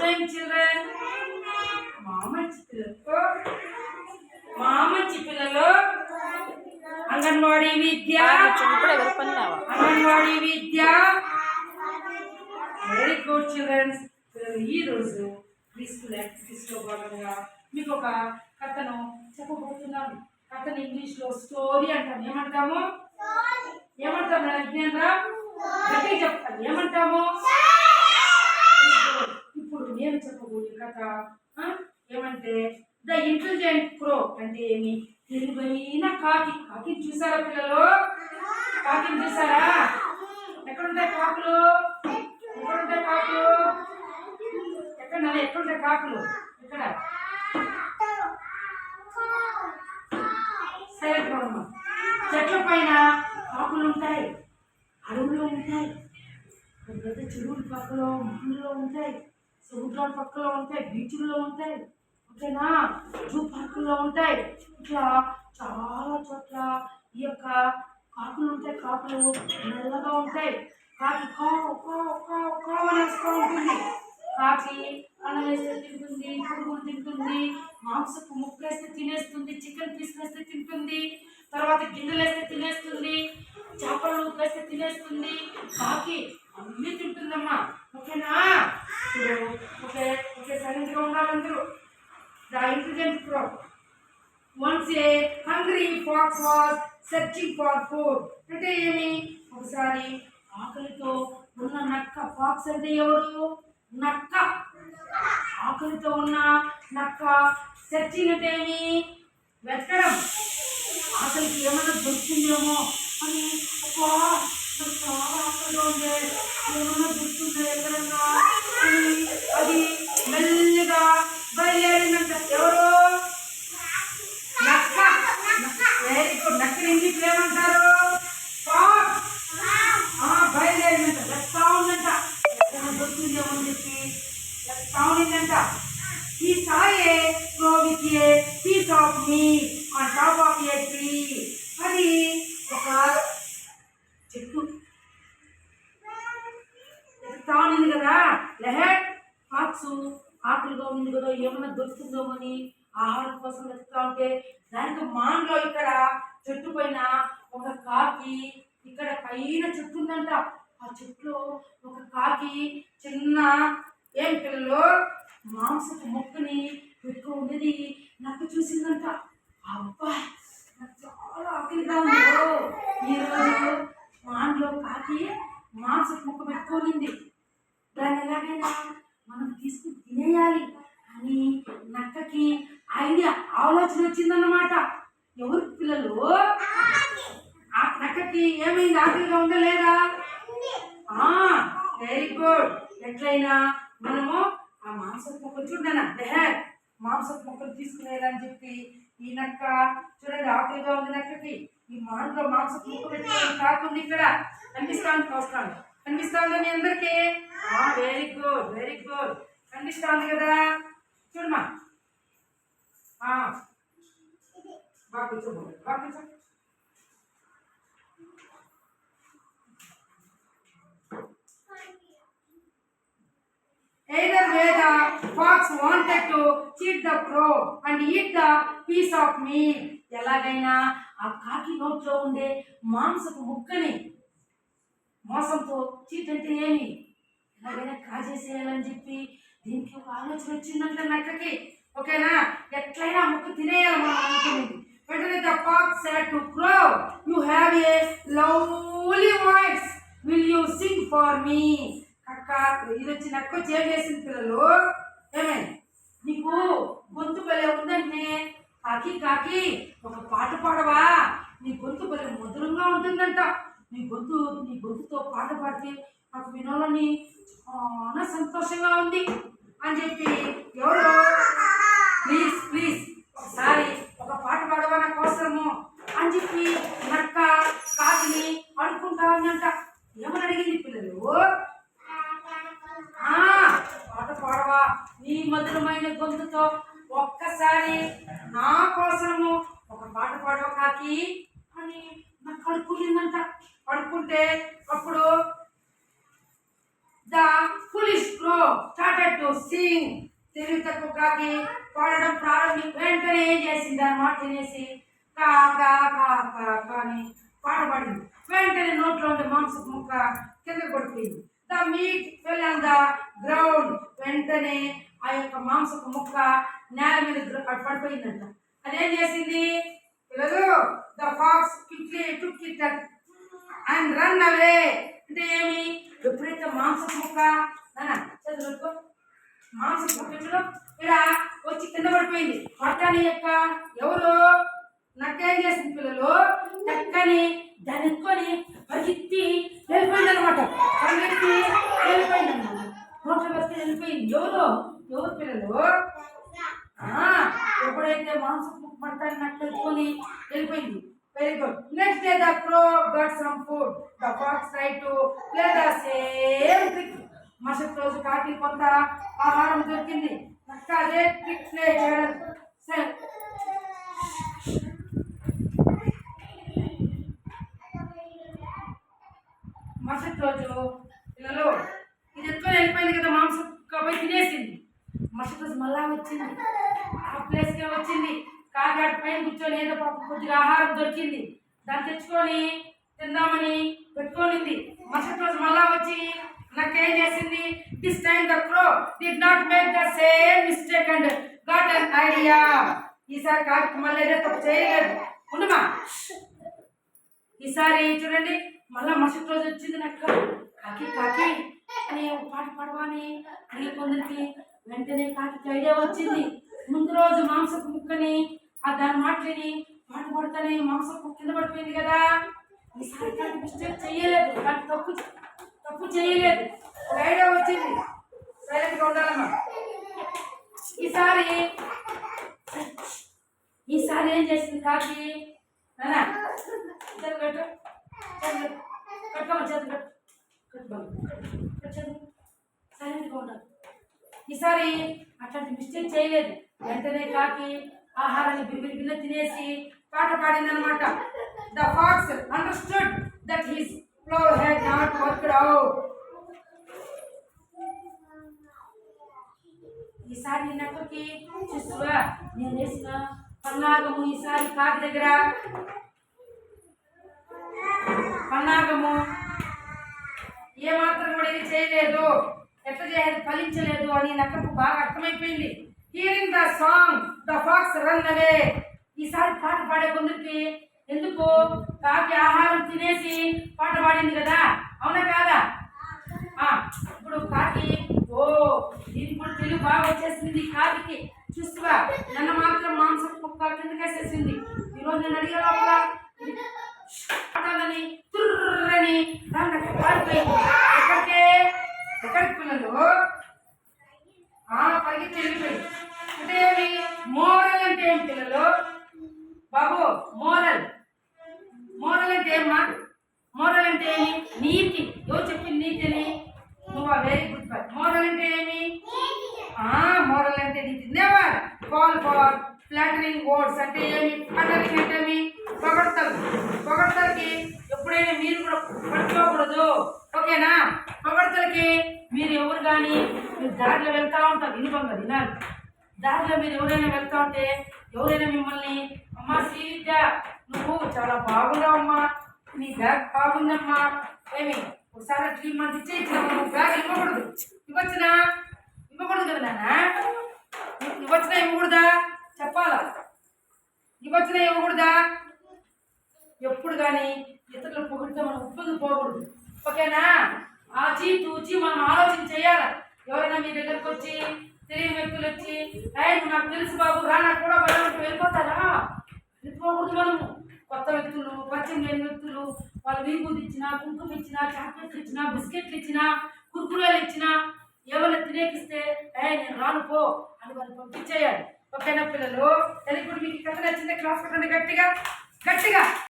time, children. మామంచి పిల్లలు అంగన్వాడీ విద్య very good children's. ఈ రోజు ప్రీస్కూల్ యాక్టివిటీస్ లో భాగంగా మీకు ఒక కథను చెప్పబోతున్నాను. కథను ఇంగ్లీష్ లో స్టోరీ అంటాం. ఏమంటాము విజ్ఞానరా గట్టిగా చెప్తాను. ఏమంటాము? ఇప్పుడు నేను చెప్పబోయే కథ ఏమంటే ద ఇంటెలిజెంట్ క్రో. అంటే ఏమి? తెలివైన కాకి. కాకిని చూసారా పిల్లలు? కాకిని చూసారా? ఎక్కడుంటాయి కాకులు? ఎక్కడుంటాయి కాకులు? ఎక్కడ? చెట్ల పైన కాకులు ఉంటాయి, అడవుల్లో ఉంటాయి, పెద్ద చెరువుల పక్కలో ముళ్ళలో ఉంటాయి, సముద్రాల పక్కలో ఉంటాయి, బీచ్ల్లో ఉంటాయి, ఓకేనా, జూ పార్కుల్లో ఉంటాయి. ఇట్లా చాలా చోట్ల ఈ యొక్క కాకులు ఉంటాయి. కాకులు నల్లగా ఉంటాయి. కాకి కావనేస్తూ ఉంటుంది. కాకి అన్నం వేస్తే తింటుంది, పురుగులు తింటుంది, మాంసపు ముక్క వేస్తే తినేస్తుంది, చికెన్ పీస్ వేస్తే తింటుంది, తర్వాత గింజలు వేస్తే తినేస్తుంది, చేపలు వేస్తే తినేస్తుంది. కాకి అన్నీ తింటుందమ్మా. ఓకేనా? ఓకే సైలెంట్గా ఉండాలి అందరూ. The intelligent crow. Once a hungry fox was searching for food. అంటే ఏమి? ఒకసారి ఆకలితో ఉన్న నక్క. ఫాక్స్ అంటే ఎవరు? నక్క. ఆకలితో ఉన్న నక్క. సెర్చింగ్ అంటే ఏమి? వెతకడం. ఆకలికి ఏమైనా దొరుకుతుందేమో అని చాలా ఆకలిగా ఉండే ఏమైనా దొరుకుతుందో ఎక్కడన్నా అని అది మెల్లిగా బయలుదేరిందంట. ఎవరు? నక్క. Very good. నక్కని ఇంగ్లీష్లో ఏమంటారు? బయలుదేరిందంట. వెళ్తా ఉందంట. ఎక్కడ దొరుకుతుందేమో అని చెప్పి వెళ్తా ఉండిందంట. ఈ సాయే crow with a piece of meat on top of a tree. అది ఒక చెట్టు వెళ్తా ఉంది కదా. లెహెడ్ ఫాక్స్ ఆకలిగా ఉంది కదా, ఏమన్నా దొరుకుతుందో అని ఆహారం కోసం వెతుకుతా ఉంటే దానికి మాన్లో ఇక్కడ చెట్టు పైన ఒక కాకి, ఇక్కడ పైన చెట్టు ఉందంట. ఆ చెట్టులో ఒక కాకి చిన్న ఏం పిల్లలు మాంసపు మొక్కని పెట్టుకో ఉన్నది నక్క చూసిందంట. అబ్బా నాకు చాలా ఆకలిగా ఉందో, ఈరోజు మాన్లో కాకి మాంసపు మొక్క పెట్టుకోనింది, దాన్ని ఎలాగైనా మనం తీసుకుని తినేయాలి అని నక్కకి ఆలోచన వచ్చిందన్నమాట. ఎవరు పిల్లలు? నక్కకి ఏమైంది? ఆకలిగా ఉండలేదా? Very good. ఎట్లయినా మనము ఆ మాంసపు మొక్కలు చూడనా మాంసపు మొక్కలు తీసుకునేయాలని చెప్పి ఈ నక్క చూడండి ఆకలిగా ఉంది నక్కకి. ఈ మాంలో మాంసపు మొక్క పెట్టుకొని కాకుంది. ఇక్కడ కనిపిస్తాను మీ అందరికీ? వెరీ గుడ్ కనిపిస్తుంది కదా. చూడమా బాగా కూర్చో. Either way, the fox wanted to cheat the crow and eat the piece of meat. ఎలాగైనా ఆ కాకి నోట్లో ఉండే మాంసపు ముక్కని మోసంతో, చీట్ అంటే ఏమి, ఎలాగైనా కాజేసేయాలని చెప్పి దీనికి ఒక ఆలోచన వచ్చిందంట నక్కకి. ఓకేనా? ఎట్లయినా ముక్క తినేయాలి మనం అనుకునేది. వెంటనే the fox said to crow, you have a lovely voice, will you sing for me? అక్క ఇది వచ్చి నక్క చేసింది పిల్లలు. ఏమైంది? నీకు గొంతు భలే ఉందంటే కాకి ఒక పాట పాడవా? నీ గొంతు భలే మధురంగా ఉంటుందంట. నీ గొంతుతో పాట పాడితే నాకు వినాలని చాలా సంతోషంగా ఉంది అని చెప్పి ఎవరు ప్లీజ్ ఒకసారి ఒక పాట పాడవా నా కోసము అని చెప్పి నక్క కాకిని అడుక్కుంటా ఉందంట. ఏమని అడిగింది పిల్లలు? పాట పాడవా నీ మధురమైన గొంతుతో, ఒక్కసారి నా కోసము ఒక పాట పాడవా కాకి అని నాకు అడుక్కుందంట. అడుక్కుంటే అప్పుడు The foolish crow started to sing. తెలివి తక్కువ కాకి పాడడం వెంటనే ఏం చేసింది దాని మాట తినేసి కా కా కా కా కా అని పాట పాడింది. వెంటనే నోట్లో ఉండే మాంసపు ముక్క కింద పడిపోయింది. The meet fell on the ground. వెంటనే ఆ యొక్క మాంసపు ముక్క నేల మీద పడిపోయిందంట. అదేం చేసింది పిల్లలు? The pox quickly took it and run away. అంటే ఏమి? ఎప్పుడైతే మాంసపు ముక్క చదువుకో మాంసపు ముక్క ఇక్కడ వచ్చి కింద పడిపోయింది. పట్టాని యొక్క ఎవరు నక్క ఏం చేసింది పిల్లలు? చక్కని దాన్ని ఎత్తుకొని పరిగెత్తి వెళ్ళిపోయింది అనమాట. పరిగెత్తి వెళ్ళిపోయింది అనమాట. నోట్లో వస్తే వెళ్ళిపోయింది. ఎవరు పిల్లలు? ఎప్పుడైతే మాంసపు ముక్క పడతాన్ని నక్క ఎత్తుకొని వెళ్ళిపోయింది. Very good. Next day the crow got some food. The fox tried to play the same trick. మరుసటి రోజు కాకి కొంత ఆహారం దొరికింది. నక్క అదే ట్రిక్ ప్లే చేయడం. మరుసటి రోజు పిల్లలు ఇది ఎత్తుకొని వెళ్ళిపోయింది కదా, మాంసం పోయి తినేసింది. మరుసటి రోజు మళ్ళా వచ్చింది, ఆ ప్లేస్కే వచ్చింది. కాకి పైన కూర్చొని ఏదో కొద్దిగా ఆహారం దొరికింది, దాన్ని తెచ్చుకొని తిందామని పెట్టుకోనింది. మరుసటి రోజు మళ్ళా వచ్చి నాకేం చేసింది? This time the crow did not make the same mistake and got an idea. ఈసారి కాకి మళ్ళీ ఏదో తప్పు చేయలేదు. ఉండమా ఈసారి చూడండి, మళ్ళా మరుసటి రోజు వచ్చింది నక్క. కాకి కాకి అని పాట పాడవాని అడిగి కొందరికి వెంటనే కాకి ఐడియా వచ్చింది. ముందు రోజు మాంసపు ముక్కని దాని మాటని పాట పడతానే మాంసపు కింద పడిపోయింది కదా. ఈసారి కాకి మిస్టేక్ చేయలేదు, కాకి తప్పు చేయలేదు. ఒక ఐడియా వచ్చింది, సైలెంట్గా ఉండాలమ్మా. ఈసారి ఏం చేసింది కాకి? సైలెంట్గా ఉండాలి. ఈసారి అట్లాంటి మిస్టేక్ చేయలేదు. వెంటనే కాకి ఆహారాన్ని బిగిన తినేసి పాట పాడిందనమాట. The fox understood that his plough had not worked out. ఈసారి నక్కకి చూస్తువా నేను వేసిన పన్నాగము ఈసారి కాకి దగ్గర పన్నాగము ఏమాత్రం కూడా ఇది చేయలేదు, ఎట్లా చేయాలి ఫలించలేదు అని నక్కకు బాగా అర్థమైపోయింది. Hearing the song the pox run away. ఈసారి పాట పాడే కొందరికి ఎందుకు? కాకి ఆహారం తినేసి పాట పాడింది కదా, అవునా కాదా? ఇప్పుడు కాకి దీనికి కూడా తెలుగు బాగా వచ్చేసింది కాకి. చూస్తువా నన్ను మాత్రం మాంసం ముక్క కిందకేసేసింది. ఈరోజు నేను అడిగే లోపల తుర్రని పాడిపోయింది. ఎక్కడికి పిల్లలు? పరిగెత్తి వెళ్ళిపోయింది. అంటే ఏమి? మోరల్ అంటే ఏం పిల్లలు? బాబు మోరల్ అంటే ఏమ్మా? మోరల్ అంటే ఏమి? నీతి. ఎవరు చెప్పింది నీతిని? నువ్వు వెరీ గుడ్ బాయ్. మోరల్ అంటే ఏమి? మోరల్ అంటే నీతి. Never call for flattering words. అంటే ఏమి? ఫ్లాటరింగ్ అంటే ఏమి? పొగడ్తలకి ఎప్పుడైనా మీరు కూడా పడుకోకూడదు, ఓకేనా? పొగడ్తలకి మీరు ఎవరు కానీ మీరు దారిలో వెళ్తూ ఉంటారు, వినాలి. దారిలో మీరు ఎవరైనా వెళ్తూ ఉంటే ఎవరైనా మిమ్మల్ని అమ్మా శ్రీవిద్య నువ్వు చాలా బాగున్నావమ్మా, నీ బ్యాగ్ బాగుందమ్మా, ఏమి ఒకసారి 3 months ఇచ్చేయించినావు, నువ్వు బ్యాగ్ ఇవ్వకూడదు కదా నాన్న. ఇవ్వచ్చినా ఇవ్వకూడదా? చెప్పాలా? ఇవ్వచ్చినా ఇవ్వకూడదా? ఎప్పుడు కానీ ఇతరులు పొగిడితే మనం ఉప్పుకు పోకూడదు, ఓకేనా? తూచి మనం ఆలోచన చేయాలి. ఎవరైనా మీ దగ్గరకు వచ్చి తెలియని వ్యక్తులు వచ్చి నువ్వు నాకు తెలుసు బాబు రా నాకు కూడా బలంటే వెళ్ళిపోతారా? వెళ్ళిపోకూడదు. మనము కొత్త వ్యక్తులు, పరిచయం లేని వ్యక్తులు వాళ్ళు వీభూతి ఇచ్చినా, కుంకుమ ఇచ్చినా, చాక్లెట్లు ఇచ్చినా, బిస్కెట్లు ఇచ్చినా, కుర్కురేలు ఇచ్చినా ఎవరైనా తినేకిస్తే నేను రాను పో అని వాళ్ళు పంపించేయాలి, ఓకేనా పిల్లలు? ఇప్పుడు మీకు కథ నచ్చిందే క్లాస్ పెట్టండి గట్టిగా.